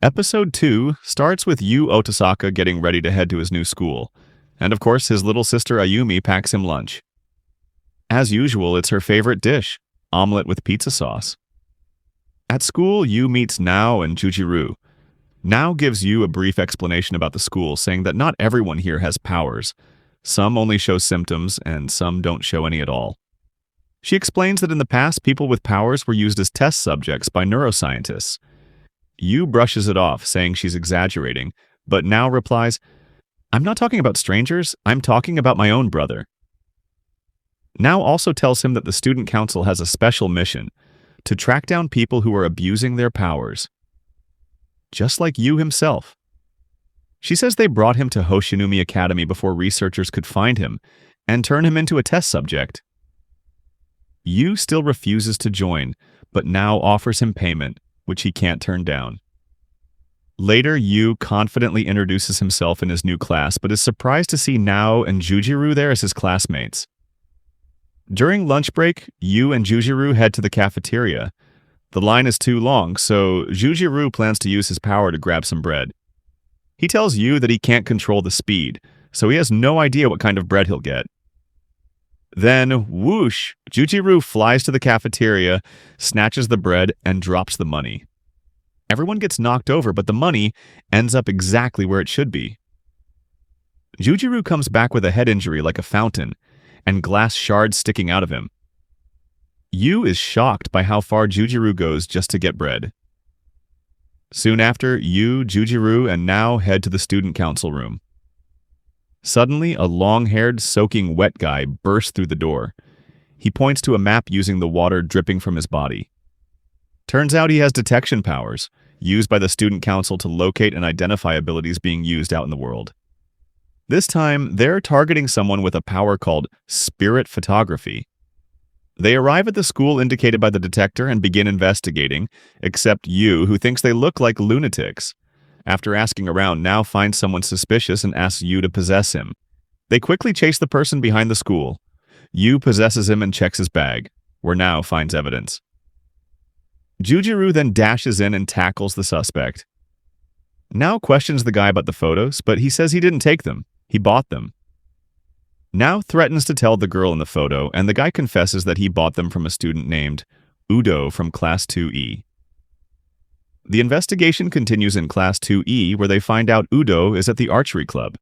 Episode 2 starts with Yu Otasaka getting ready to head to his new school, and of course his little sister Ayumi packs him lunch. As usual, it's her favorite dish, omelet with pizza sauce. At school, Yu meets Nao and Jojiro. Nao gives Yu a brief explanation about the school, saying that not everyone here has powers. Some only show symptoms, and some don't show any at all. She explains that in the past, people with powers were used as test subjects by neuroscientists. Yu brushes it off, saying she's exaggerating, but Nao replies, "I'm not talking about strangers, I'm talking about my own brother." Nao also tells him that the student council has a special mission, to track down people who are abusing their powers. Just like Yu himself. She says they brought him to Hoshinumi Academy before researchers could find him and turn him into a test subject. Yu still refuses to join, but Nao offers him payment, which he can't turn down. Later, Yu confidently introduces himself in his new class, but is surprised to see Nao and Jojiro there as his classmates. During lunch break, Yu and Jojiro head to the cafeteria. The line is too long, so Jojiro plans to use his power to grab some bread. He tells Yu that he can't control the speed, so he has no idea what kind of bread he'll get. Then, whoosh, Jojiro flies to the cafeteria, snatches the bread, and drops the money. Everyone gets knocked over, but the money ends up exactly where it should be. Jojiro comes back with a head injury like a fountain, and glass shards sticking out of him. Yu is shocked by how far Jojiro goes just to get bread. Soon after, Yu, Jojiro, and Nao head to the student council room. Suddenly, a long-haired, soaking wet guy bursts through the door. He points to a map using the water dripping from his body. Turns out he has detection powers, used by the student council to locate and identify abilities being used out in the world. This time, they're targeting someone with a power called spirit photography. They arrive at the school indicated by the detector and begin investigating, except Yu, who thinks they look like lunatics. After asking around, Nao finds someone suspicious and asks Yu to possess him. They quickly chase the person behind the school. Yu possesses him and checks his bag, where Nao finds evidence. Jojiro then dashes in and tackles the suspect. Nao questions the guy about the photos, but he says he didn't take them. He bought them. Nao threatens to tell the girl in the photo, and the guy confesses that he bought them from a student named Udo from Class 2E. The investigation continues in Class 2E, where they find out Udo is at the archery club.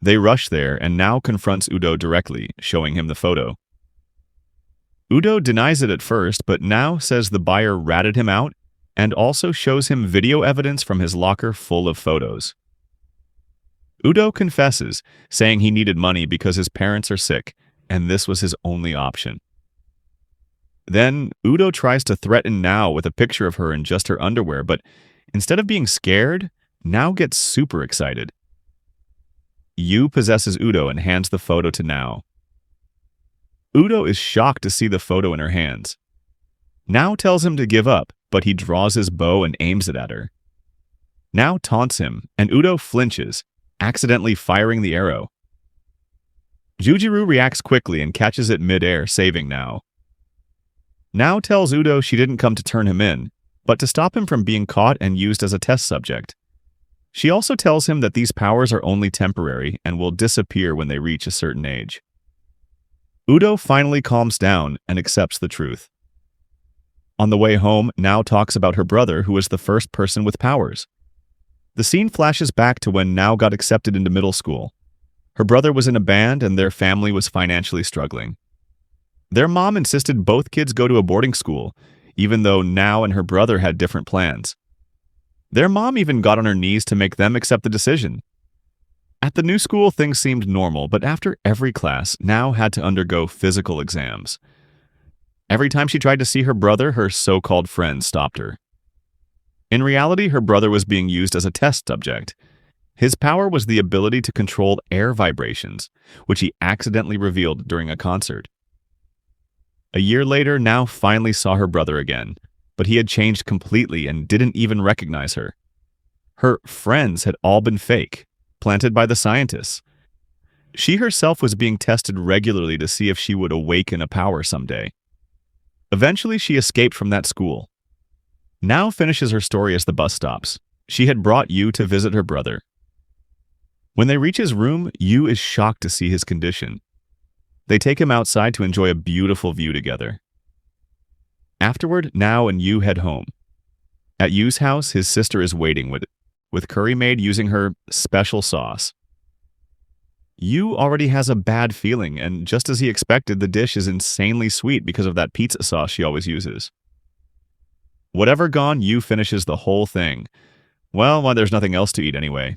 They rush there, and Nao confronts Udo directly, showing him the photo. Udo denies it at first, but Nao says the buyer ratted him out and also shows him video evidence from his locker full of photos. Udo confesses, saying he needed money because his parents are sick, and this was his only option. Then, Udo tries to threaten Nao with a picture of her in just her underwear, but instead of being scared, Nao gets super excited. Yu possesses Udo and hands the photo to Nao. Udo is shocked to see the photo in her hands. Nao tells him to give up, but he draws his bow and aims it at her. Nao taunts him, and Udo flinches, accidentally firing the arrow. Jojiro reacts quickly and catches it mid-air, saving Nao. Nao tells Udo she didn't come to turn him in, but to stop him from being caught and used as a test subject. She also tells him that these powers are only temporary and will disappear when they reach a certain age. Udo finally calms down and accepts the truth. On the way home, Nao talks about her brother, who was the first person with powers. The scene flashes back to when Nao got accepted into middle school. Her brother was in a band and their family was financially struggling. Their mom insisted both kids go to a boarding school, even though Nao and her brother had different plans. Their mom even got on her knees to make them accept the decision. At the new school, things seemed normal, but after every class, Nao had to undergo physical exams. Every time she tried to see her brother, her so-called friends stopped her. In reality, her brother was being used as a test subject. His power was the ability to control air vibrations, which he accidentally revealed during a concert. A year later, Nao finally saw her brother again, but he had changed completely and didn't even recognize her. Her friends had all been fake, planted by the scientists. She herself was being tested regularly to see if she would awaken a power someday. Eventually, she escaped from that school. Nao finishes her story as the bus stops. She had brought Yu to visit her brother. When they reach his room, Yu is shocked to see his condition. They take him outside to enjoy a beautiful view together. Afterward, Nao and Yu head home. At Yu's house, his sister is waiting with curry made using her special sauce. Yu already has a bad feeling, and just as he expected, the dish is insanely sweet because of that pizza sauce she always uses. Whatever gone, Yu finishes the whole thing. Well, there's nothing else to eat anyway.